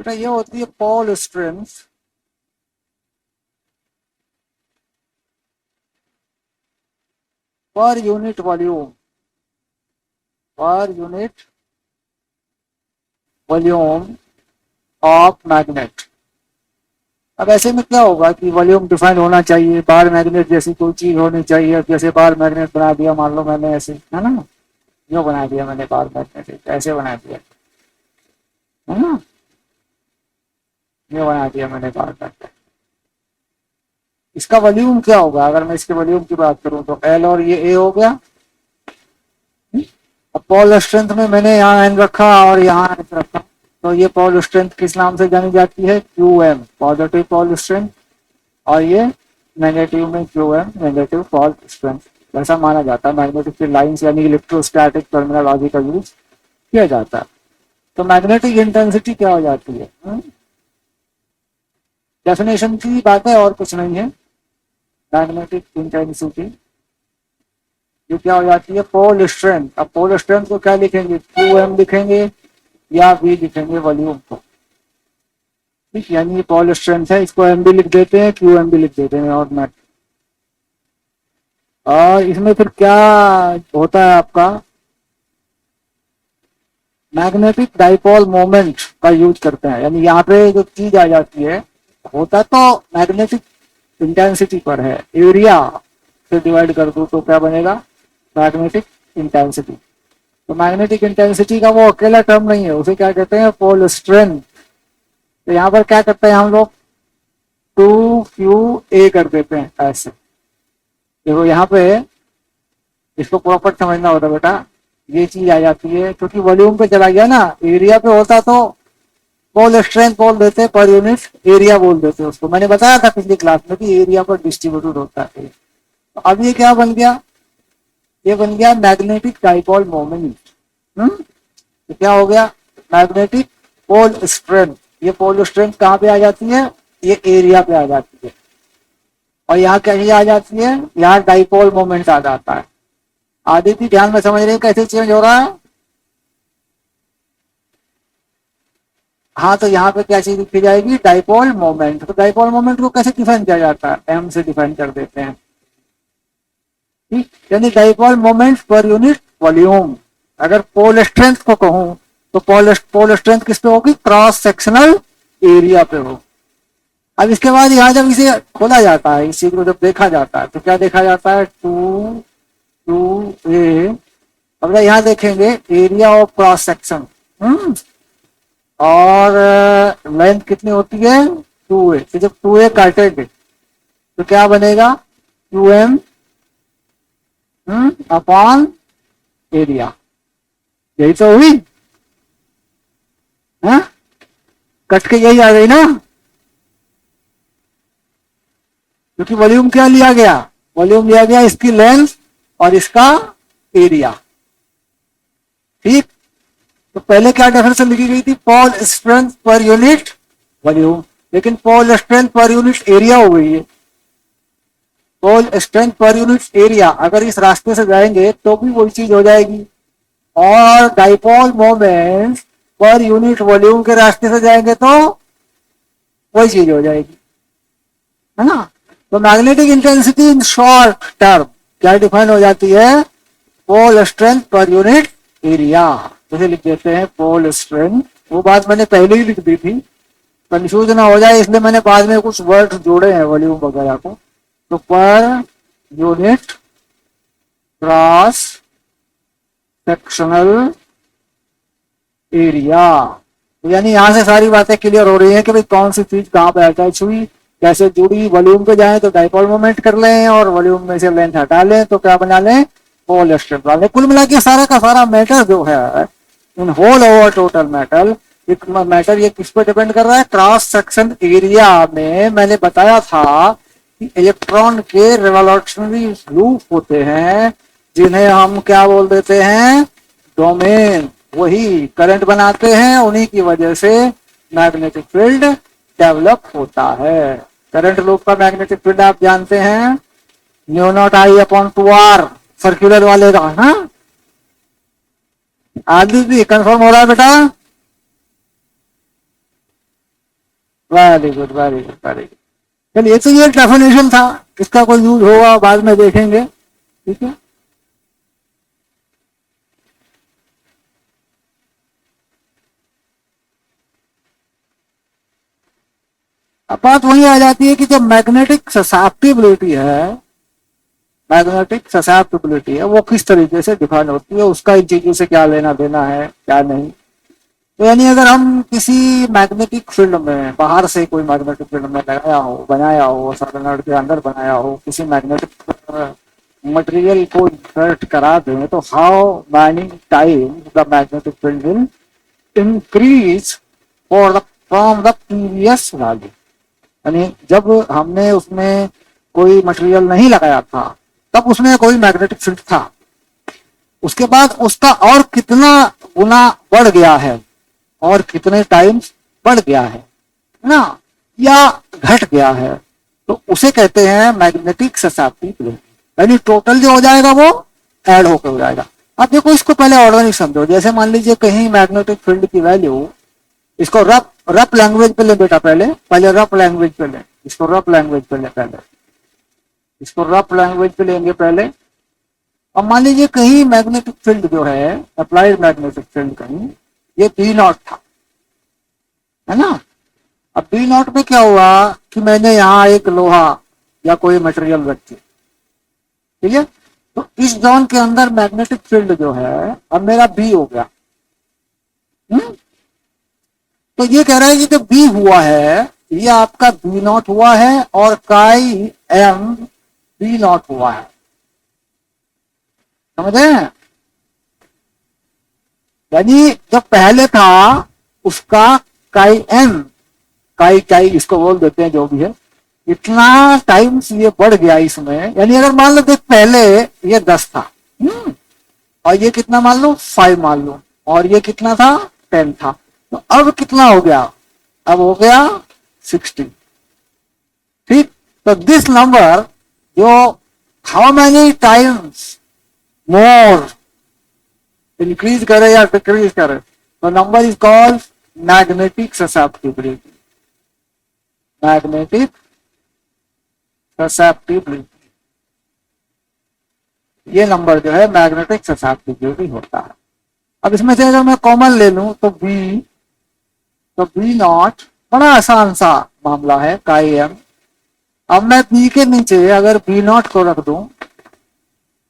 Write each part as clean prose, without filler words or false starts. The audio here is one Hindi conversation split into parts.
बेटा ये होती है पॉल स्ट्रेंथ पर यूनिट वॉल्यूम, पर यूनिट वॉल्यूम ऑफ मैग्नेट। अब ऐसे में क्या होगा कि वॉल्यूम डिफाइन होना चाहिए, बार मैग्नेट जैसी कोई चीज होनी चाहिए। जैसे बार मैग्नेट बना दिया, मान लो मैंने ऐसे, है ना, यूँ बना दिया मैंने बार मैग्नेट, ऐसे बना दिया, है ना, ये बना दिया मैंने बार मैग्नेट। इसका वॉल्यूम क्या होगा? अगर मैं इसके वॉल्यूम की बात करूं तो एल और ये ए हो गया। अब पॉल स्ट्रेंथ में मैंने यहाँ एन रखा और यहाँ एन रखा, तो ये पॉल स्ट्रेंथ किस नाम से जानी जाती है? Q M, positive pole strength. और ये नेगेटिव में Q M, negative pole strength. ऐसा माना जाता है मैग्नेटिक फील्ड लाइंस यानी इलेक्ट्रोस्टैटिक टर्मिनोलॉजी का यूज किया जाता है। तो मैग्नेटिक इंटेंसिटी क्या हो जाती है? डेफिनेशन की बात है और कुछ नहीं है। मैग्नेटिक इंटेंसिटी ये क्या हो जाती है? Pole strength. अब पोल स्ट्रेंथ को क्या लिखेंगे? क्यू एम लिखेंगे या वी लिखेंगे वॉल्यूम को, ठीक। यानी ये पोल स्ट्रेंथ है, इसको एम भी लिख देते हैं, क्यू एम भी लिख देते हैं और मैट। और इसमें फिर क्या होता है आपका? मैग्नेटिक डाइपोल मोमेंट का यूज करते हैं। यानी यहाँ पे जो चीज आ जाती है, होता तो मैग्नेटिक इंटेंसिटी पर है, एरिया से डिवाइड कर दो तो क्या बनेगा? Magnetic intensity. तो मैग्नेटिक इंटेंसिटी का वो अकेला टर्म नहीं है, उसे क्या कहते हैं? Pole strength. तो यहाँ पर क्या करते हैं हम लोग? 2qa कर देते हैं ऐसे। देखो यहाँ पे इसको प्रॉपर समझना होता है बेटा, ये चीज आ जाती है क्योंकि वॉल्यूम पे चला गया ना। एरिया पे होता तो पोल स्ट्रेंथ बोल देते, पर यूनिट एरिया बोल देते उसको। मैंने बताया था पिछली क्लास में कि एरिया पर डिस्ट्रीब्यूटेड होता है। तो अब ये क्या बन गया? ये बन गया मैग्नेटिक डाइपोल मोमेंट। तो क्या हो गया? Magnetic pole strength. ये पोल स्ट्रेंथ कहाँ पे आ जाती है? ये एरिया पे आ जाती है। और यहाँ कहीं आ जाती है? यहाँ डाइपोल मोमेंट आ जाता है। आदित्य ध्यान में समझ रहे हैं कैसे चेंज हो रहा है? हाँ, तो यहाँ पे क्या चीज लिखी जाएगी? Dipole moment. तो डाइपोल मोमेंट को कैसे डिफाइन किया जाता है? एम से डिफाइन कर देते हैं, ठीक। यानी डाइपोल मोमेंट पर यूनिट वॉल्यूम। अगर पोल स्ट्रेंथ को कहूं तो पोल स्ट्रेंथ किस पे होगी? क्रॉस सेक्शनल एरिया पे हो। अब इसके बाद यहाँ जब इसे खोला जाता है, इस चीज को जब देखा जाता है तो क्या देखा जाता है? 2a। अब यहाँ देखेंगे एरिया ऑफ क्रॉस सेक्शन, और लेंथ कितनी होती है? 2a। तो जब 2a काटेंगे तो क्या बनेगा? 2m upon area. यही तो हुई, हाँ? कट के यही आ गई ना, क्योंकि वॉल्यूम क्या लिया गया? वॉल्यूम लिया गया इसकी लेंथ और इसका एरिया, ठीक। तो पहले क्या डेफिनेशन लिखी गई थी? पोल स्ट्रेंथ पर यूनिट वॉल्यूम। लेकिन पोल स्ट्रेंथ पर यूनिट एरिया हो गई है। पोल स्ट्रेंथ पर यूनिट एरिया अगर इस रास्ते से जाएंगे तो भी वही चीज हो जाएगी, और डाइपोल मोमेंट पर यूनिट वॉल्यूम के रास्ते से जाएंगे तो वही चीज हो जाएगी, है ना। तो magnetic intensity in short term क्या डिफाइन हो जाती है? पोल स्ट्रेंथ पर यूनिट एरिया। जैसे लिख देते हैं पोल स्ट्रेंथ। वो बात मैंने पहले ही लिख दी थी, कंफ्यूज ना हो जाए इसलिए मैंने बाद में कुछ वर्ड जोड़े हैं वॉल्यूम वगैरह को। तो per unit cross sectional area. यानी यहां से सारी बातें क्लियर हो रही है कि भाई कौन सी चीज कहाँ पे अटैच हुई, कैसे जुड़ी। वॉल्यूम पे जाए तो डाइपोल मोमेंट कर लें, और वॉल्यूम में से लेंथ हटा लें तो क्या बना लें? पोल स्ट्रेंथ बना लें। कुल मिला के सारा का सारा मैटर जो है in whole over total matter ये किस पे डिपेंड कर रहा है? क्रॉस सेक्शन एरिया में मैंने बताया था कि इलेक्ट्रॉन के रिवोल्यूशनरी लूप होते हैं जिन्हें हम क्या बोल देते हैं? डोमेन। वही करंट बनाते हैं, उन्हीं की वजह से मैग्नेटिक फील्ड डेवलप होता है। करंट लूप का मैग्नेटिक फील्ड आप जानते हैं, new not I upon 2r, circular वाले का। हाँ, आदि भी कंफर्म हो रहा है बेटा? Very good, very good, very good. चलिए, तो ये डेफिनेशन था, इसका कोई यूज होगा बाद में देखेंगे, ठीक है। अब बात वही आ जाती है कि जब मैग्नेटिक ससेप्टिबिलिटी है, मैग्नेटिक ससेप्टिबिलिटी है, वो किस तरीके से डिफाइन होती है, उसका इन चीजों से क्या लेना देना है, क्या नहीं। तो यानी अगर हम किसी मैग्नेटिक फील्ड में, बाहर से कोई मैग्नेटिक फील्ड में लगाया हो, बनाया हो, सॉलोनॉइड के अंदर बनाया हो, किसी मैग्नेटिक मटेरियल को इंसर्ट करा दें, तो how many time the magnetic field will increase for the from the previous value. यानी जब हमने उसमें कोई मटेरियल नहीं लगाया था, तब उसमें कोई मैग्नेटिक फील्ड था, उसके बाद उसका और कितना गुना बढ़ गया है, और कितने टाइम्स बढ़ गया है ना, या घट गया है, तो उसे कहते हैं मैग्नेटिक ससेप्टिबिलिटी। यानी टोटल जो हो जाएगा वो ऐड होकर हो जाएगा। अब देखो, इसको पहले ऑर्गेनिक समझो। जैसे मान लीजिए कहीं मैग्नेटिक फील्ड की वैल्यू, इसको रफ रफ लैंग्वेज पे ले बेटा, पहले पहले रफ लैंग्वेज पे ले, इसको रफ लैंग्वेज पे ले, पहले इसको रफ लैंग्वेज पे लेंगे पहले। अब मान लीजिए कहीं मैग्नेटिक फील्ड जो है, अप्लाइड मैग्नेटिक फील्ड कहीं, ये बी नॉट था, है ना। अब बी नॉट में क्या हुआ कि मैंने यहाँ एक लोहा या कोई मटेरियल रख दी, ठीक है। तो इस जोन के अंदर मैग्नेटिक फील्ड जो है अब मेरा बी हो गया। तो ये कह रहा है कि जो बी हुआ है, ये आपका बी नॉट हुआ है, और काई एम बी नॉट हुआ है, समझे। यानी जो पहले था उसका काई एम, काई काई इसको बोल देते हैं, जो भी है, इतना टाइम्स ये बढ़ गया इसमें। यानी अगर मान लो देख, पहले ये 10 था, और ये कितना मान लो 5 मान लो, और ये कितना था 10 था, तो अब कितना हो गया, अब हो गया 60, ठीक। तो दिस नंबर जो how many times more increase करे या डिक्रीज करे, तो number is called magnetic susceptibility, magnetic susceptibility. ये नंबर जो है मैग्नेटिक ससेप्टिबिलिटी होता है। अब इसमें से अगर मैं कॉमन ले लूं तो बी, तो बी नॉट, बड़ा आसान सा मामला है, काई एम। अब मैं बी के नीचे अगर बी नॉट को रख दूं,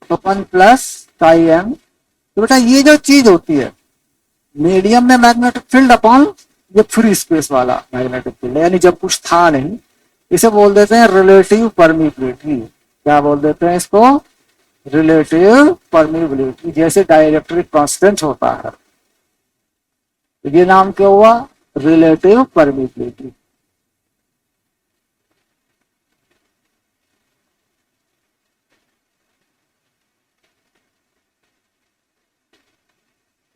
तो 1 प्लस काई एम। तो बेटा ये जो चीज होती है मीडियम में मैग्नेटिक फील्ड अपॉन ये फ्री स्पेस वाला मैग्नेटिक फील्ड, यानी जब कुछ था नहीं, इसे बोल देते हैं रिलेटिव परमिबिलिटी। क्या बोल देते हैं इसको, रिलेटिव परमिबिलिटी। जैसे डाइलेक्ट्रिक कांस्टेंट होता है, तो ये नाम क्या हुआ, रिलेटिव परमिबिलिटी।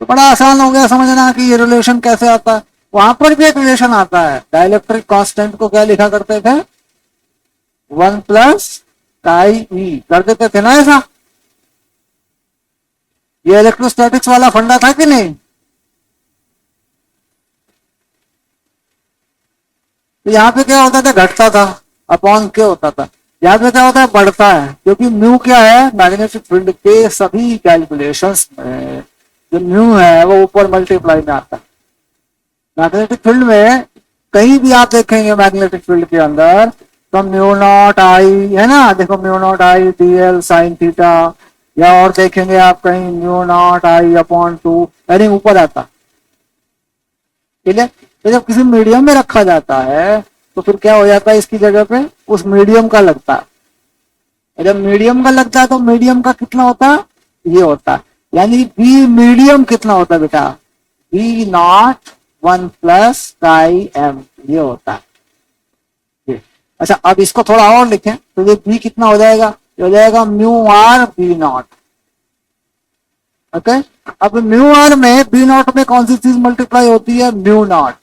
तो बड़ा आसान हो गया समझना कि ये रिलेशन कैसे आता है। वहां पर भी एक रिलेशन आता है, डाइलेक्ट्रिक कांस्टेंट को क्या लिखा करते थे, 1 प्लस काई ई कर देते थे ना ऐसा। ये इलेक्ट्रोस्टैटिक्स वाला फंडा था कि नहीं। तो यहाँ पे क्या होता था, घटता था, अपॉन क्या होता था। यहाँ पे क्या होता है, बढ़ता है, क्योंकि म्यू क्या है, मैग्नेटिक फील्ड के सभी कैलकुलेशंस में जो म्यू है वो ऊपर मल्टीप्लाई में आता है। मैग्नेटिक फील्ड में कहीं भी आप देखेंगे मैग्नेटिक फील्ड के अंदर, तो म्यू नॉट आई है ना, देखो mu not I D L sine theta, या और देखेंगे आप कहीं म्यू नॉट आई अपॉन 2, यानी ऊपर आता, ठीक है। तो जब किसी मीडियम में रखा जाता है तो फिर क्या हो जाता है, इसकी जगह पे उस मीडियम का लगता है। जब मीडियम का लगता है तो मीडियम का कितना होता है, ये होता है। यानी बी मीडियम कितना होता है बेटा, B naught 1 plus chi M, ये होता है ये। अच्छा, अब इसको थोड़ा और लिखें तो ये बी कितना हो जाएगा, ये हो जाएगा mu R B naught. Okay, अब म्यू आर में बी नॉट में कौन सी चीज मल्टीप्लाई होती है, म्यू नॉट।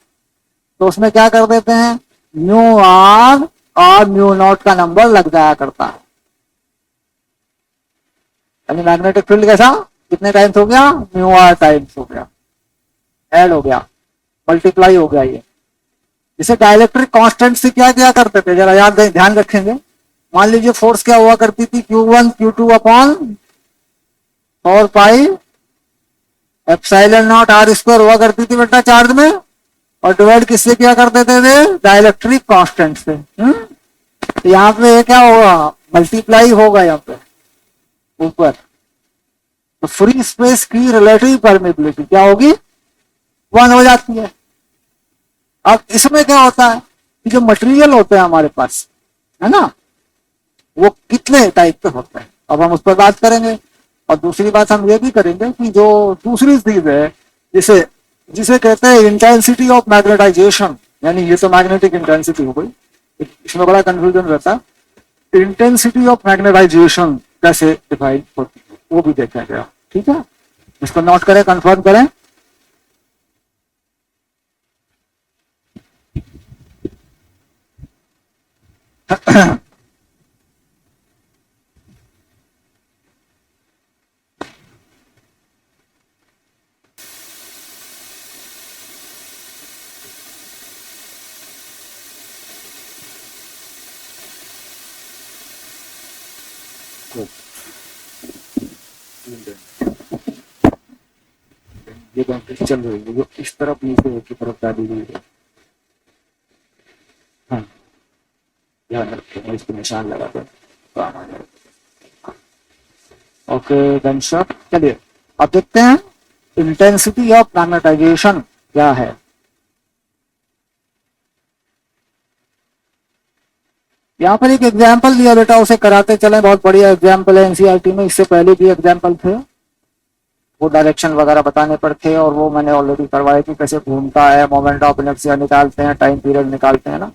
तो उसमें क्या कर देते हैं, म्यू आर और म्यू नॉट का नंबर लग जाया करता है। यानी मैग्नेटिक फील्ड कैसा, कितने टाइम्स हो गया, म्यू आर टाइम्स हो गया, ऐड हो गया, मल्टीप्लाई हो गया ये। जैसे डाइलेक्ट्रिक कांस्टेंट से क्या क्या करते थे, जरा याद ध्यान रखेंगे। मान लीजिए फोर्स क्या हुआ करती थी, Q1 Q2 upon 4 pi epsilon naught R square हुआ करती थी बेटा चार्ज में, और डिवाइड किससे किया करते थे, डाइलेक्ट्रिक कांस्टेंट से। तो यहाँ पे क्या होगा, मल्टीप्लाई होगा यहाँ पे ऊपर। तो फ्री स्पेस की रिलेटिव परमिबिलिटी क्या होगी, 1 हो जाती है। अब इसमें क्या होता है कि जो मटेरियल होते हैं हमारे पास, है ना, वो कितने टाइप के होते हैं, अब हम उस पर बात करेंगे। और दूसरी बात हम ये भी करेंगे कि जो दूसरी चीज है, जिसे जिसे कहते हैं इंटेंसिटी ऑफ मैग्नेटाइजेशन, यानी ये तो मैग्नेटिक इंटेंसिटी हो गई, इसमें बड़ा कंफ्यूजन रहता है। इंटेंसिटी ऑफ मैग्नेटाइजेशन कैसे डिफाइन होती है वो भी देखेंगे, ठीक है। इसको नोट करें, कंफर्म करें। ये कंफ्यूज चल रही है, जो इस तरफ नीचे की तरफ डाली गई है। हाँ, ध्यान रखें, मैं इसको निशान लगा दूं काम आ जाएगा। Okay then shot. चलिए अब देखते हैं इंटेंसिटी ऑफ मैग्नेटाइजेशन क्या है। यहाँ पर एक एग्जाम्पल दिया बेटा, उसे कराते चले, बहुत बढ़िया एग्जाम्पल है एनसीईआरटी में, इससे पहले भी एग्जाम्पल थे, वो डायरेक्शन वगैरह बताने पर थे, और वो मैंने ऑलरेडी करवाया कि कैसे घूमता है, मोमेंट ऑफ इनर्शिया निकालते हैं, टाइम पीरियड निकालते हैं ना।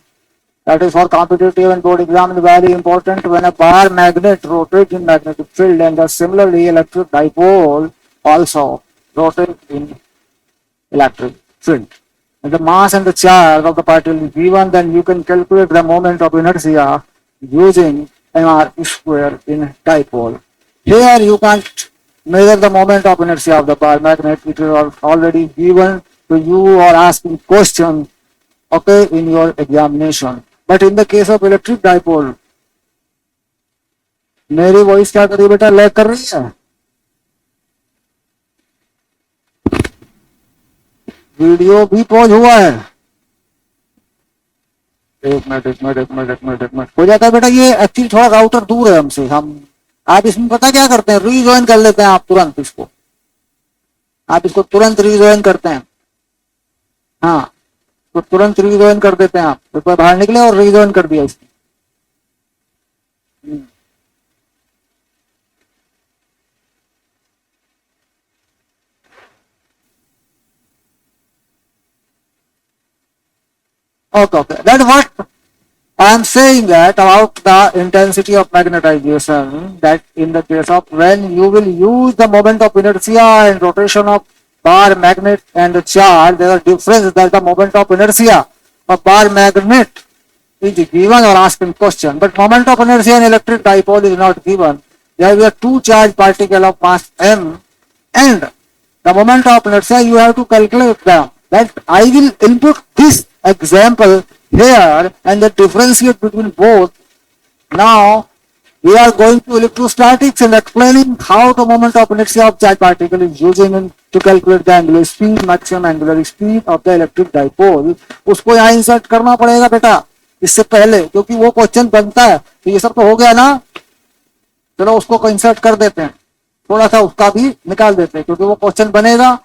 That is for competitive and board exam very important. When a bar magnet rotates in magnetic field, and the similarly electric dipole also rotates in electric field. And the mass and the charge of the particle is given, then you can calculate the moment of inertia using mr square in dipole. Here you can't measure the moment of inertia of the bar magnet, which is already given to you or asking question, okay, in your examination. But in the case of electric dipole, मेरी वॉइस क्या कर रही है बेटा, लैग कर रही है, वीडियो भी पॉज हुआ है। एक मिनट हो जाता है बेटा, ये एक्चुअली थोड़ा राउटर दूर है हमसे, हम आप इसमें पता क्या करते हैं, रीजॉइन कर लेते हैं आप तुरंत इसको, आप इसको तुरंत रीजॉइन करते हैं। हाँ, तो तुरंत रीजॉइन कर देते हैं आप, एक बार बाहर निकले और रीजॉइन कर दिया इसको। Okay. That's what I am saying, that about the intensity of magnetization, that in the case of when you will use the moment of inertia and rotation of bar magnet and the charge, there is a difference, that the moment of inertia of bar magnet is given or asked in question, but moment of inertia in electric dipole is not given. There will be two charge particle of mass m, and the moment of inertia you have to calculate them. That I will input this example here and the differentiate between both. Now we are going to electrostatics and explaining how the moment of inertia of charge particle is using in to calculate the angular speed, maximum angular speed of the electric dipole. उसको यहाँ इंसर्ट करना पड़ेगा बेटा इससे पहले, क्योंकि वो क्वेश्चन बनता है। तो ये सब तो हो गया ना, चलो उसको इंसर्ट कर देते हैं, थोड़ा सा उसका भी निकाल देते हैं, क्योंकि वो क्वेश्चन बनेगा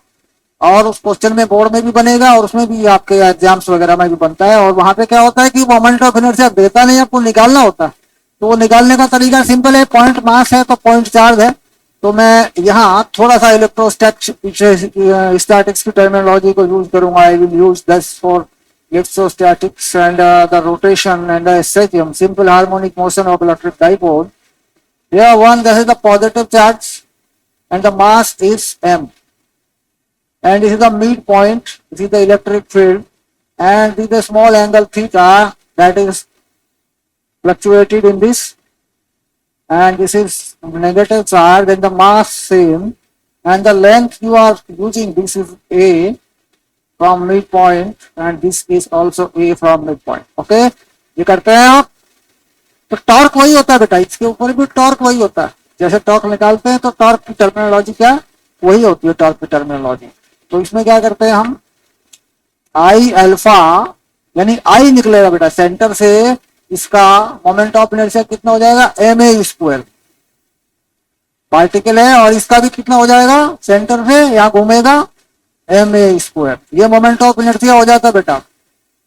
और उस क्वेश्चन में बोर्ड में भी बनेगा और उसमें भी आपके एग्जाम्स वगैरह में भी बनता है। और वहां पे क्या होता है कि मोमेंट ऑफ इनर्शिया देता नहीं, आपको निकालना होता है। तो वो निकालने का तरीका सिंपल है, पॉइंट मास है तो पॉइंट चार्ज है। तो मैं यहाँ थोड़ा सा इलेक्ट्रोस्टैटिक्स की टर्मिनोलॉजी को यूज करूंगा। I will use this for electrostatics and the rotation and the simple harmonic motion of electric dipole. Here one, this is the positive charge and the mass is m, and this is the midpoint, this is the electric field, and this is the small angle theta that is fluctuated in this, and this is negative charge, then the mass same, and the length you are using, this is a, from mid point and this is also a from mid point. Okay, ये करते हैं आप। तो टॉर्क वही होता है बेटा, इसके ऊपर भी टॉर्क वही होता है। जैसे टॉर्क निकालते हैं तो टॉर्क की टर्मिनोलॉजी क्या वही होती है, टॉर्क की टर्मिनोलॉजी। तो इसमें क्या करते हैं हम, आई अल्फा यानी आई निकलेगा बेटा सेंटर से, इसका मोमेंट ऑफ इनर्शिया कितना हो जाएगा, एम ए स्क्वायर। पार्टिकल है और इसका भी कितना हो जाएगा, सेंटर से यहाँ घूमेगा एम ए स्क्वायर। ये मोमेंट ऑफ इनर्शिया हो जाता है बेटा।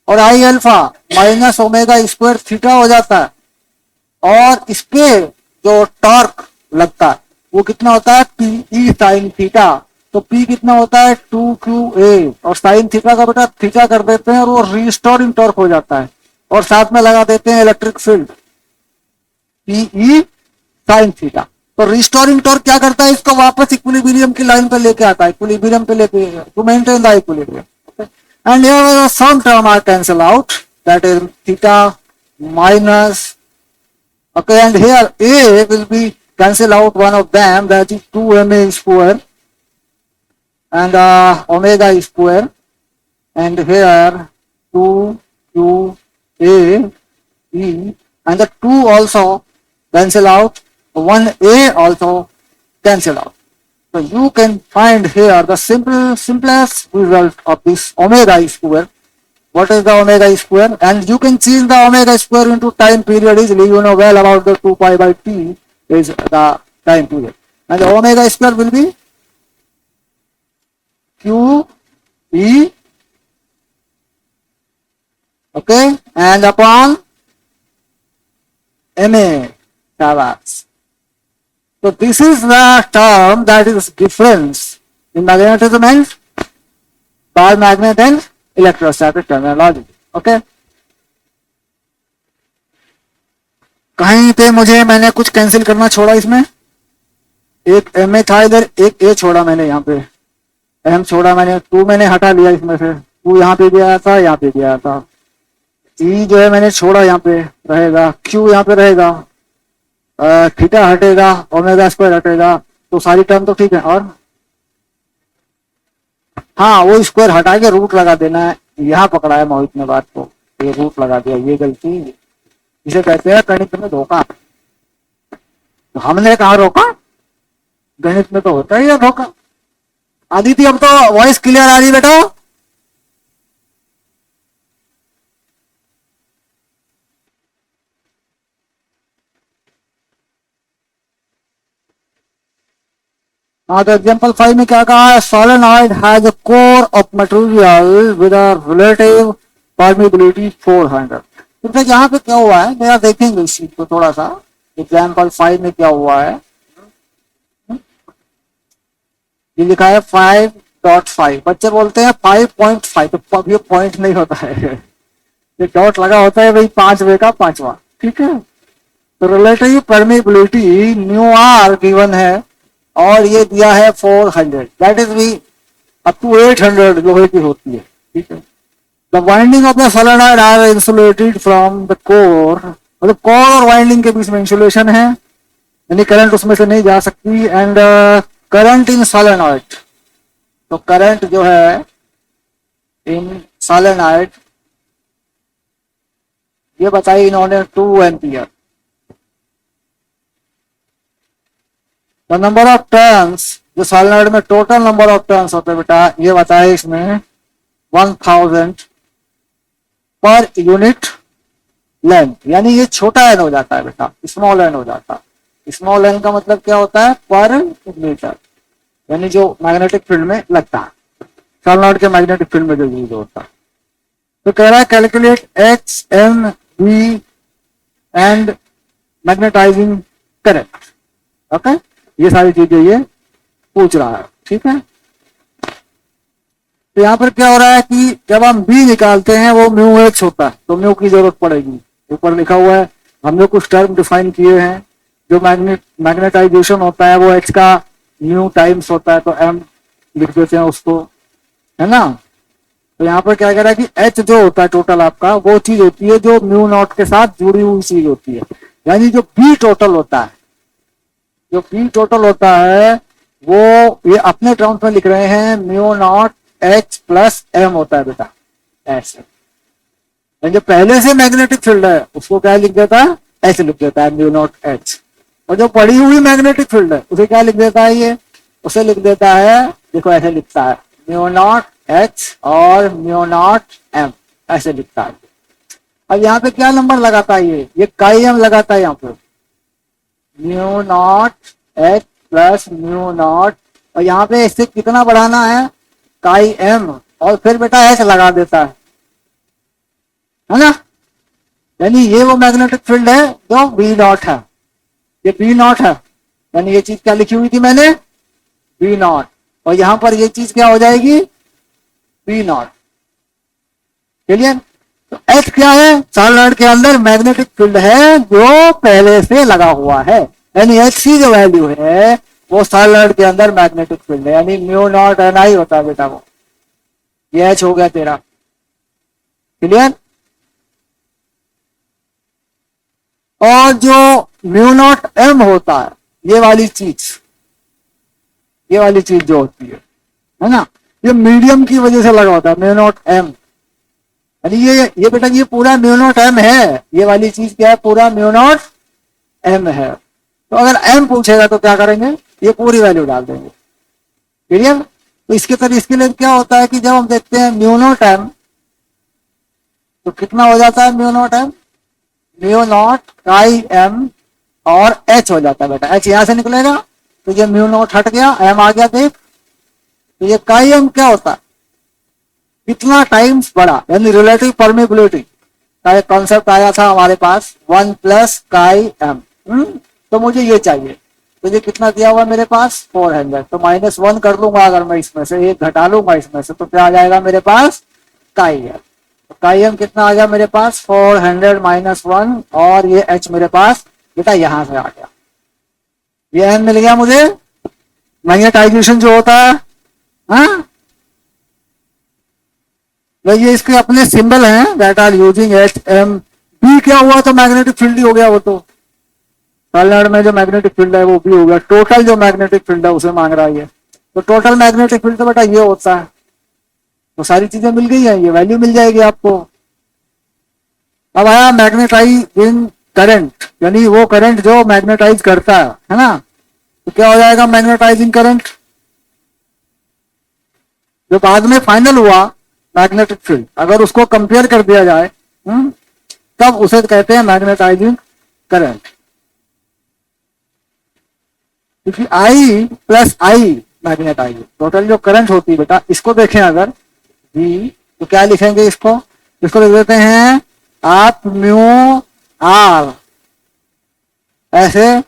और आई alpha minus omega square theta हो जाता है। और इसके जो टॉर्क लगता है वो कितना होता है, पी ई साइन थीटा। तो पी कितना होता है, 2qa। और साइन थीटा का बेटा थीटा कर देते हैं और वो रिस्टोरिंग टॉर्क हो जाता है। और साथ में लगा देते हैं electric field PE sine theta. तो रिस्टोरिंग टॉर्क क्या करता है, इसको वापस इक्विलिब्रियम की लाइन पर लेके आता है, इक्विलिब्रियम पे लेके, to maintain the equilibrium. And here some term are cancel out, that is theta minus, okay, and here a will be cancel out one of them, that is 2ma square and omega square, and here 2qa e, and the 2 also cancel out, 1a also cancel out. So you can find here the simplest result of this omega square. What is the omega square? And you can change the omega square into time period easily. You know well about the 2 pi by t is the time period. And the omega square will be q e, okay, and upon ma. So this is the term that is difference in magnetism and paramagnet and electrostatic terminology. Okay, कहीं पे मैंने कुछ कैंसिल करना छोड़ा, इसमें एक एम ए था इधर, एक ए छोड़ा मैंने, यहाँ पे एम छोड़ा मैंने, 2 मैंने हटा लिया इसमें से, 2 यहाँ पे भी आया था, यहाँ पे भी आया था। ई जो है मैंने छोड़ा, यहाँ पे रहेगा, क्यू यहाँ पे रहेगा, थीटा हटेगा, ओमेगा स्क्वायर हटेगा। तो सारी टर्म तो ठीक है। और हाँ, वो स्क्वायर हटा के रूट लगा देना है। यहाँ पकड़ा है मोहित ने बात को, ये रूट लगा दिया, ये गलती, इसे कहते हैं गणित में धोखा। तो हमने कहा रोका, गणित में तो होता ही है धोखा। आदित्य, अब तो वॉइस क्लियर आ रही बेटा? हाँ, तो एग्जाम्पल 5 में क्या कहा है, solenoid has a core of material with a relative permeability 400। तो यहाँ पे क्या हुआ है, मेरा देखेंगे इस चीज को थोड़ा सा। एग्जाम्पल 5 में क्या हुआ है, ये लिखा है 5.5, बच्चे बोलते हैं 5.5, तो ये पॉइंट नहीं होता है, ये डॉट लगा होता है भाई, 5 का 5वां, ठीक है। तो relative permeability mu R given है और ये दिया है 400, दैट इज भी अप टू 800 लोहे की होती है, ठीक है। The winding of the solenoid are insulated from the core, मतलब कोर और वाइंडिंग के बीच में इंसुलेशन है, यानी करंट उसमें से नहीं जा सकती। एंड करंट इन सोलेनॉइड, तो करंट जो है इन सोलेनॉइड ये बताई इन्होंने 2 ampere. The number of turns, जो सोलेनॉइड में टोटल नंबर ऑफ टर्न्स होते हैं बेटा, ये बताए इसमें 1000 पर यूनिट लेंथ, यानी ये छोटा एन हो जाता है बेटा, स्मॉल एन हो जाता है। स्मॉल एन का मतलब क्या होता है, पर मीटर, यानी जो मैग्नेटिक फील्ड में लगता है, सोलेनॉइड के मैग्नेटिक फील्ड में जो यूज होता है। तो कह रहा है calculate H M B and magnetising current. Okay, ये सारी चीजें ये पूछ रहा है, ठीक है। तो यहाँ पर क्या हो रहा है कि जब हम बी निकालते हैं वो म्यू एच होता है, तो म्यू की जरूरत पड़ेगी। ऊपर लिखा हुआ है, हमने कुछ टर्म डिफाइन किए हैं, जो मैग्नेटाइजेशन होता है वो एच का म्यू टाइम्स होता है, तो एम लिख देते हैं उसको, है ना। तो यहाँ पर क्या कह रहा है कि एच जो होता है टोटल आपका, वो चीज होती है जो म्यू नॉट के साथ जुड़ी हुई चीज होती है, यानी जो बी टोटल होता है, जो बी टोटल होता है वो ये अपने टर्म्स में लिख रहे हैं mu naught H plus M होता है बेटा, ऐसे। जो पहले से मैग्नेटिक फील्ड है उसको क्या लिख देता है, एच लिख देता है, म्यू नॉट एच। और जो पड़ी हुई मैग्नेटिक फील्ड है उसे क्या लिख देता है, ये उसे लिख देता है, देखो ऐसे लिखता है, म्यू नॉट एच और म्यू नॉट एम, ऐसे लिखता है। अब यहाँ पे क्या नंबर लगाता है, ये काई एम लगाता है यहाँ पे, mu naught H plus mu naught, और यहाँ पे इससे कितना बढ़ाना है, काई एम, और फिर बेटा एच लगा देता है ना। यानी ये वो मैग्नेटिक फील्ड है जो बी नॉट है, ये बी नॉट है। यानी ये चीज क्या लिखी हुई थी मैंने, बी नॉट, और यहां पर ये चीज क्या हो जाएगी, बी नॉट। क्लियर। तो एच क्या है, सॉलिनॉइड के अंदर मैग्नेटिक फील्ड है जो पहले से लगा हुआ है, यानी एच की जो वैल्यू है वो सॉलिनॉइड के अंदर मैग्नेटिक फील्ड है, यानी म्यू नॉट एन आई होता है बेटा वो, ये एच हो गया तेरा। क्लियर। और जो म्यू नॉट एम होता है, ये वाली चीज जो होती है ना, ये मीडियम की वजह से लगा होता है, म्यू नॉट एम। यानी ये बेटा ये पूरा म्यू नॉट एम है, ये वाली चीज क्या है, पूरा म्यू नॉट एम है। तो अगर एम पूछेगा तो क्या करेंगे, ये पूरी वैल्यू डाल देंगे। क्लियर। तो इसके लिए क्या होता है कि जब हम देखते हैं म्यू नॉट एम, तो कितना हो जाता है mu naught M, mu naught chi M और एच हो जाता है बेटा, एच यहां से निकलेगा तो ये म्यू नॉट हट गया, एम आ गया देख। तो ये काई एम क्या होता है, कितना टाइम्स बड़ा, यानी रिलेटिव परमिबिलिटी का एक कॉन्सेप्ट आया था हमारे पास, 1 प्लस काई एम। तो मुझे ये चाहिए, तो ये कितना दिया हुआ मेरे पास 400, तो -1 कर लूंगा अगर मैं इसमें से, एक घटा लूंगा इसमें से, तो क्या आ जाएगा मेरे पास, काई एम। काई एम कितना आ गया मेरे पास, 400 -1, और ये एच मेरे पास बेटा यहां से आ गया, ये एम मिल गया मुझे। मैग्नेटाइजेशन जो होता है, हाँ, तो ये इसके अपने सिंबल हैं that are using H M. B क्या हुआ, तो मैग्नेटिक फील्ड ही हो गया वो, तो सॉलिनॉइड में जो मैग्नेटिक फील्ड है वो भी हो गया, टोटल जो मैग्नेटिक फील्ड है उसे मांग रहा है ये। तो टोटल मैग्नेटिक फील्ड तो बेटा ये होता है। तो सारी चीजें मिल गई है, ये वैल्यू मिल जाएगी आपको। अब आया मैग्नेटाइजिंग करंट, यानी वो करंट जो मैग्नेटाइज करता है ना। तो क्या हो जाएगा मैग्नेटाइजिंग करंट, जो बाद में फाइनल हुआ मैग्नेटिक फील्ड, अगर उसको कंपेयर कर दिया जाए तब उसे कहते हैं मैग्नेटाइजिंग करंट। क्योंकि आई प्लस आई मैग्नेटाइजिंग, टोटल जो करंट होती है बेटा, इसको देखें अगर V, तो क्या लिखेंगे इसको लिख देते हैं आप म्यू आर ऐसे,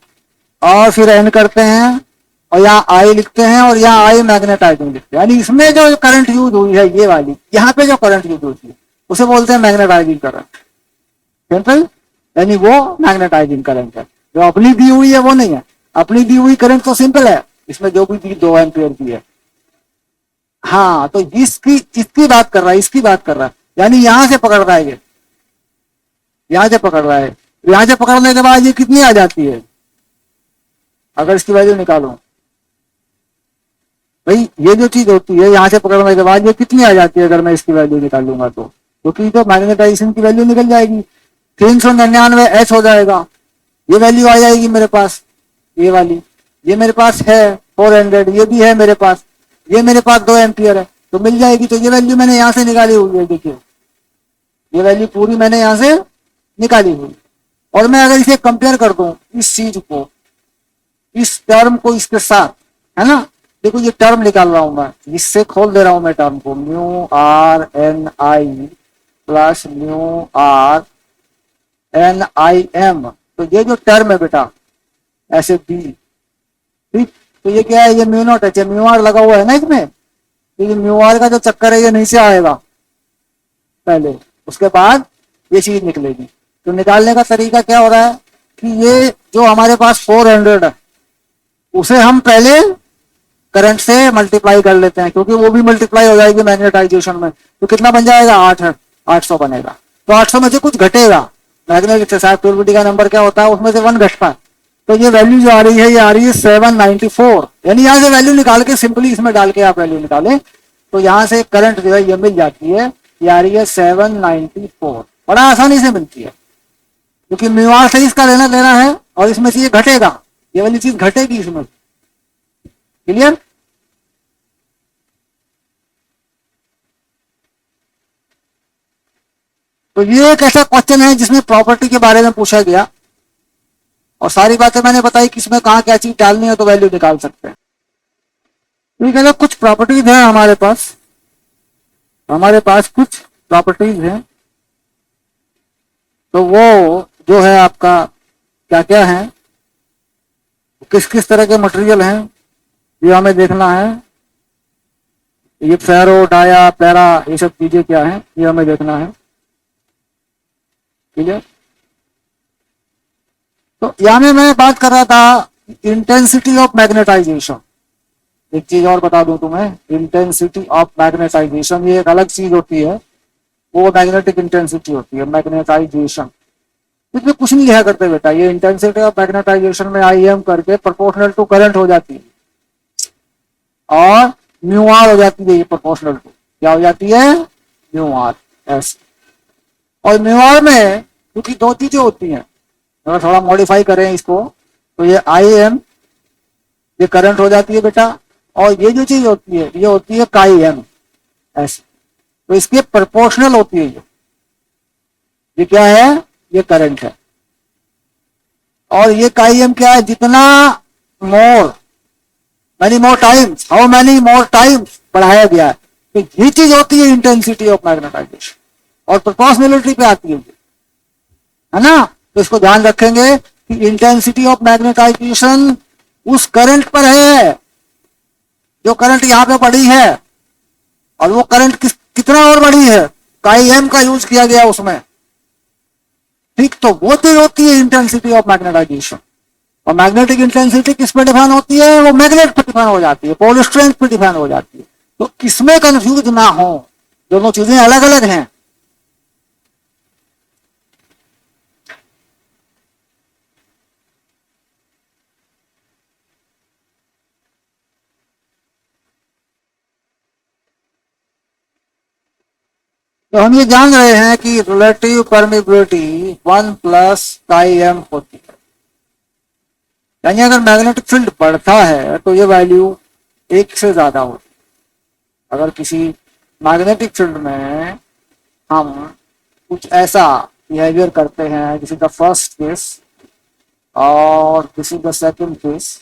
और फिर एन करते हैं, और यहाँ आई लिखते हैं, और यहाँ आई मैग्नेटाइजिंग लिखते हैं। यानी इसमें जो करंट यूज हुई है ये वाली, यहाँ पे जो करंट यूज होती है उसे बोलते हैं मैग्नेटाइजिंग करंट। सिंपल, यानी वो मैग्नेटाइजिंग करंट है। जो अपनी दी हुई है वो नहीं है, अपनी दी हुई करंट तो सिंपल है, इसमें जो भी दी 2 एम्पियर की है। हाँ, तो इसकी बात कर रहा है, इसकी बात कर रहा है, यानी यहां से पकड़ रहा है, ये यहां से पकड़ रहा है। यहां से पकड़ने के बाद ये कितनी आ जाती है, अगर इसकी वैल्यू निकालो भाई, ये जो चीज होती है यहां से पकड़ने के बाद ये कितनी आ जाती है, अगर मैं इसकी वैल्यू निकालूंगा तो, क्योंकि तो मैग्नेटाइजेशन की वैल्यू निकल जाएगी, 399 एच हो जाएगा, ये वैल्यू आ जाएगी मेरे पास, ये वाली, ये मेरे पास है 400, ये भी है मेरे पास, ये मेरे पास 2 एम्पियर है, तो मिल जाएगी। तो ये वैल्यू मैंने यहां से निकाली हुई है, देखिए ये वैल्यू पूरी मैंने यहां से निकाली हुई। और मैं अगर इसे कंपेयर कर दूं, इस चीज को, इस टर्म को इसके साथ, है ना, देखो ये टर्म निकाल रहा हूं मैं, इससे खोल दे रहा हूं मैं टर्म को, mu R N I plus mu R N I M. तो ये जो टर्म है बेटा ऐसे बी, ठीक, तो ये क्या है, ये म्यू नॉट है, म्यू आर लगा हुआ है ना इसमें, तो ये म्यू आर का जो चक्कर है ये नीचे आएगा पहले, उसके बाद ये चीज निकलेगी। तो निकालने का तरीका क्या हो रहा है कि ये जो हमारे पास 400 है उसे हम पहले करंट से मल्टीप्लाई कर लेते हैं, क्योंकि वो भी मल्टीप्लाई हो जाएगी मैग्नेटाइजेशन में। तो कितना बन जाएगा, 800 बनेगा। तो 800 में से कुछ घटेगा, मैग्नेटिक एक्टिविटी का नंबर क्या होता है, उसमें से 1 घटता है। तो ये वैल्यू जो आ रही है ये आ रही है 794, यानी यहां से वैल्यू निकाल के सिंपली इसमें डाल के आप वैल्यू निकालें तो यहाँ से करंट जो है ये मिल जाती है, ये आ रही है 794, बड़ा आसानी से मिलती है, क्योंकि म्यू आर से इसका लेना देना है और इसमें से ये घटेगा, ये वाली चीज घटेगी इसमें। क्लियर? तो ये एक ऐसा क्वेश्चन है जिसमें प्रॉपर्टी के बारे में पूछा गया और सारी बातें मैंने बताई कि इसमें कहाँ क्या चीज डालनी है तो वैल्यू निकाल सकते हैं। ठीक है, कुछ प्रॉपर्टीज है हमारे पास कुछ प्रॉपर्टीज हैं, तो वो जो है आपका क्या क्या है, किस किस तरह के मटेरियल हैं, ये हमें देखना है। ये फेरो, डाया, पैरा, ये सब चीजें क्या है ये हमें देखना है। ठीक है, तो यहाँ में मैं बात कर रहा था इंटेंसिटी ऑफ मैग्नेटाइजेशन। एक चीज और बता दूं तुम्हें, इंटेंसिटी ऑफ मैग्नेटाइजेशन ये एक अलग चीज होती है, वो मैग्नेटिक इंटेंसिटी होती है, मैग्नेटाइजेशन। इसमें कुछ नहीं लिखा करते बेटा, ये इंटेंसिटी ऑफ मैग्नेटाइजेशन में आई एम करके प्रोपोर्शनल टू करंट हो जाती है और म्यू आर हो जाती है, ये प्रोपोर्शनल टू क्या हो जाती है, म्यू आर ऐसे। और म्यू आर में क्योंकि दो चीजें होती हैं, अगर थोड़ा मॉडिफाई करें इसको तो ये आई एम ये करंट हो जाती है बेटा, और ये जो चीज होती है ये होती है काई एम ऐसे, तो इसके प्रोपोर्शनल होती है ये क्या है, ये करंट है। और ये काई एम क्या है, जितना more many more times, how many more times बढ़ाया गया है, तो ये चीज होती है इंटेंसिटी ऑफ मैग्नेटाइजेशन और प्रोपोर्शनलिटी पे आती है ना। तो इसको ध्यान रखेंगे कि इंटेंसिटी ऑफ मैग्नेटाइजेशन उस करंट पर है जो करंट यहां पे बढ़ी है, और वो करंट कितना और बढ़ी है, काई एम का यूज किया गया उसमें। ठीक, तो वो चीज होती है इंटेंसिटी ऑफ मैग्नेटाइजेशन। और मैग्नेटिक इंटेंसिटी किस पे डिफाइन होती है, वो मैग्नेट पे डिफाइन हो जाती है, पोल स्ट्रेंथ पे डिफाइन हो जाती है। तो इसमें कंफ्यूज ना हो, दोनों चीजें अलग अलग हैं। तो हम ये जान रहे हैं कि relative permeability 1 plus chi M होती है, यानी अगर मैग्नेटिक फील्ड बढ़ता है तो ये वैल्यू 1 से ज्यादा होती है। अगर किसी मैग्नेटिक फील्ड में हम कुछ ऐसा बिहेवियर करते हैं, this is the first case और this is the second case,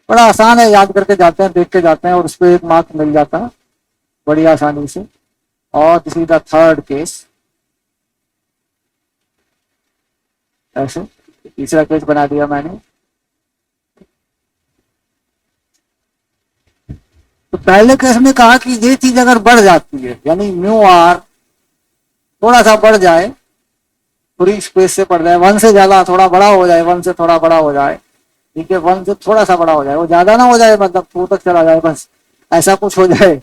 बड़ा आसान है, याद करके जाते हैं, देख के जाते हैं और उस पर 1 मार्क मिल जाता है बड़ी आसानी से। और this is the third case, ऐसे तीसरा केस बना दिया मैंने। तो पहले केस में कहा कि ये चीज अगर बढ़ जाती है, यानी म्यू आर थोड़ा सा बढ़ जाए, पूरी स्पेस से बढ़ जाए, 1 से ज्यादा थोड़ा बड़ा हो जाए, 1 से थोड़ा बड़ा हो जाए, ठीक है, 1 से थोड़ा सा बड़ा हो जाए, वो ज्यादा ना हो जाए, मतलब 2 तक चला जाए, बस ऐसा कुछ हो जाए।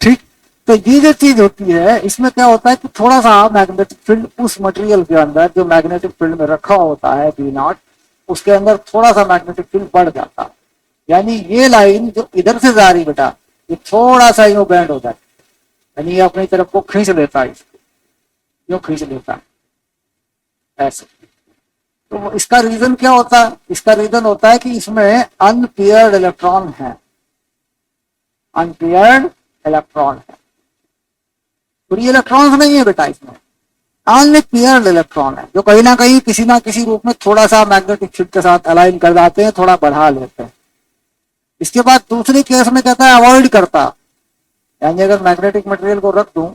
ठीक, तो ये जो चीज होती है इसमें क्या होता है कि थोड़ा सा मैग्नेटिक फील्ड उस मटेरियल के अंदर जो मैग्नेटिक फील्ड में रखा होता है बी नॉट, उसके अंदर थोड़ा सा मैग्नेटिक फील्ड बढ़ जाता है, यानी ये लाइन जो इधर से जा रही बेटा ये थोड़ा सा यूं बैंड हो जाती है, यानी ये अपनी तरफ को खींच लेता है, इसको यूं खींच लेता है ऐसे। तो इसका रीजन क्या होता है, इसका रीजन होता है कि इसमें अनपेयर्ड इलेक्ट्रॉन है, अनपेयर्ड इलेक्ट्रॉन है, फ्री इलेक्ट्रॉन्स नहीं है बेटा इसमें, अनपेयर्ड इलेक्ट्रॉन है, जो कहीं ना किसी रूप में थोड़ा सा मैग्नेटिक फील्ड के साथ अलाइन कर जाते हैं, थोड़ा बढ़ा लेते हैं। इसके बाद दूसरे केस में कहता है अवॉइड करता, यानी अगर मैग्नेटिक मटेरियल को रख दूं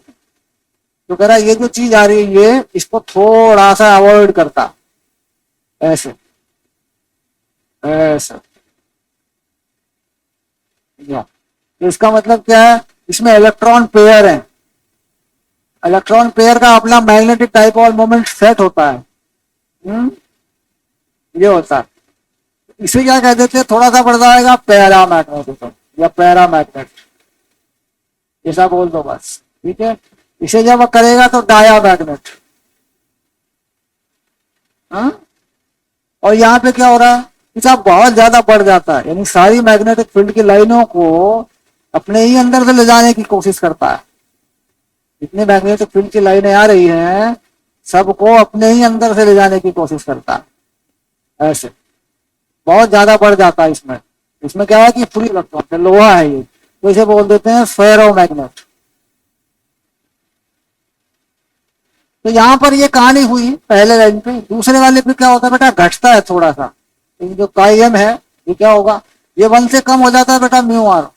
तो कह रहा है ये जो चीज आ रही है ये इसको थोड़ा सा अवॉइड करता, ऐसे ऐसे। तो इसका मतलब क्या है, इसमें इलेक्ट्रॉन पेयर है, इलेक्ट्रॉन पेयर का अपना मैग्नेटिक डाइपोल मोमेंट सेट होता है, ये होता है। इसे क्या कह देते हैं, थोड़ा सा बढ़ जाएगा पैरा मैग्नेटिज्म या पैरा मैग्नेट, ऐसा बोल दो बस, ठीक है। इसे जब करेगा तो डाया मैग्नेट, हाँ। और यहाँ पे क्या हो रहा है, खिंचाव बहुत ज्यादा बढ़ जाता है, यानी सारी मैग्नेटिक फील्ड की लाइनों को अपने ही अंदर से ले जाने की कोशिश करता है। जितनी मैग्नेटिक फील्ड की लाइनें आ रही हैं सबको अपने ही अंदर से ले जाने की कोशिश करता है। ऐसे बहुत ज्यादा बढ़ जाता है इसमें। इसमें क्या है कि फ्री इलेक्ट्रॉन है, लोहा है ये, तो इसे बोल देते हैं फेरोमैग्नेट। तो यहाँ पर ये कहानी हुई पहले लाइन पे। दूसरे वाले पे क्या होता है बेटा, घटता है थोड़ा सा। जो काईएम है ये क्या होगा, ये 1 से कम हो जाता है बेटा म्यू आर।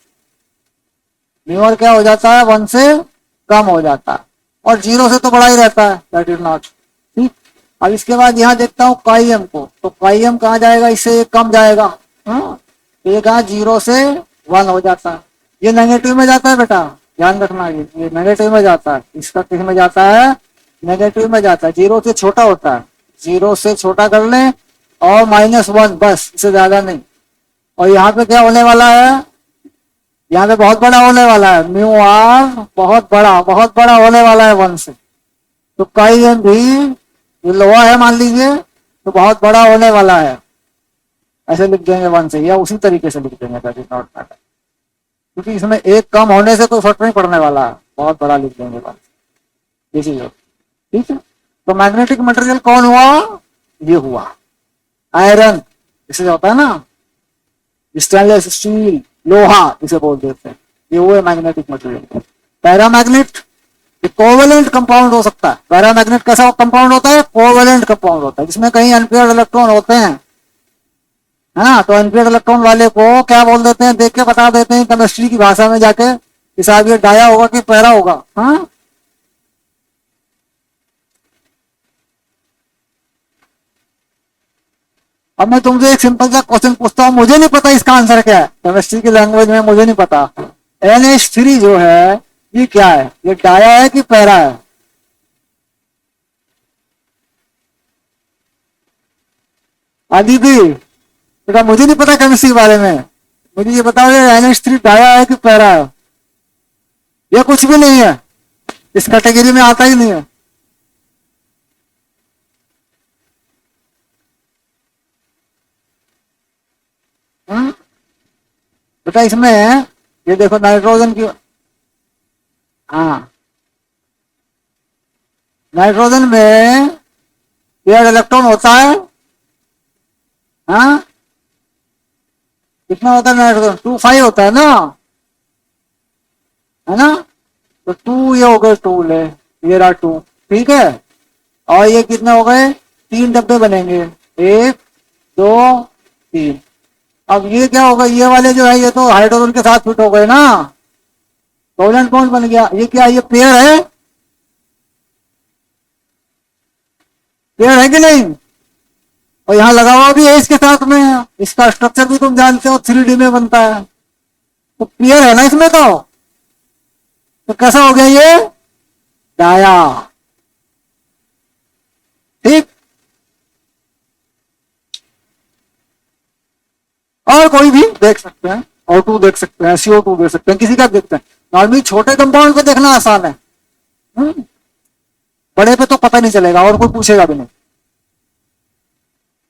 म्यू आर क्या हो जाता है, 1 से कम हो जाता है, और 0 से तो बड़ा ही रहता है, दैट इज नॉट ठीक। अब इसके बाद यहाँ देखता हूँ काईएम को, तो काईएम कहाँ जाएगा, इससे ये कम जाएगा। हाँ, तो ये कहा 0 से 1 हो जाता है। ये नेगेटिव में जाता है बेटा, ध्यान रखना, ये नेगेटिव में जाता है। इसका किस में जाता है, नेगेटिव में जाता है। 0 से छोटा होता है, 0 से छोटा कर लें और -1 बस, इससे ज्यादा नहीं। और यहाँ पे क्या होने वाला है, यहाँ पे बहुत बड़ा होने वाला है, म्यू आर बहुत बड़ा होने वाला है 1 से। तो काईएम भी ये लोहा है मान लीजिए, तो बहुत बड़ा होने वाला है, ऐसे लिख देंगे 1 से, या उसी तरीके से लिख देंगे, दैट इज नॉट मैटर, क्योंकि इसमें एक कम होने से कोई फर्क नहीं पड़ने वाला है, बहुत बड़ा लिख देंगे 1 से, ये चीज हो, ठीक है। तो मैग्नेटिक मटेरियल कौन हुआ, ये हुआ आयरन, इसे होता है ना स्टेनलेस स्टील, लोहा इसे बोल देते हैं, ये हुए magnetic material. Paramagnet covalent compound हो सकता है। पैरामैग्नेट कैसा कंपाउंड होता है, कोवेलेंट कंपाउंड होता है, जिसमें कहीं अनपेयर्ड इलेक्ट्रॉन होते हैं, है ना। तो अनपेयर्ड इलेक्ट्रॉन वाले को क्या बोल देते हैं, देख के बता देते हैं केमिस्ट्री की भाषा में जाके, हिसाब ये डाया होगा कि पैरा होगा। हाँ, अब मैं तुमसे एक सिंपल सा क्वेश्चन पूछता हूँ, मुझे नहीं पता इसका आंसर क्या है, केमिस्ट्री की लैंग्वेज में मुझे नहीं पता। NH3 जो है ये क्या है, ये डाया है कि पैरा है? आदिति बेटा मुझे नहीं पता केमिस्ट्री के बारे में, मुझे ये बताओ NH3 डाया है कि पैरा है? ये कुछ भी नहीं है, इस कैटेगरी में आता ही नहीं है। बेटा इसमें ये देखो नाइट्रोजन की, हाँ नाइट्रोजन में पेयर इलेक्ट्रॉन होता है, हाँ कितना होता है नाइट्रोजन, 2 5 होता है ना, तो 2 ये हो गए, 2 ले, ये रहा 2, ठीक है। और ये कितने हो गए, 3 डब्बे बनेंगे, 1 2 3। अब ये क्या होगा, ये वाले जो है ये तो हाइड्रोजन के साथ फिट हो गए ना, कोवेलेंट बॉन्ड बन गया। ये क्या, ये पेयर है, पेयर है कि नहीं? और यहाँ लगा हुआ भी है इसके साथ में, इसका स्ट्रक्चर भी तुम जानते हो 3D में बनता है, तो पेयर है ना इसमें। तो कैसा हो गया ये, डाया, ठीक। और कोई भी देख सकते हैं, O2 देख सकते हैं, CO2 देख सकते हैं, किसी का देखते हैं। नॉर्मली छोटे कंपाउंड को देखना आसान है, बड़े पे तो पता नहीं चलेगा और कोई पूछेगा भी नहीं।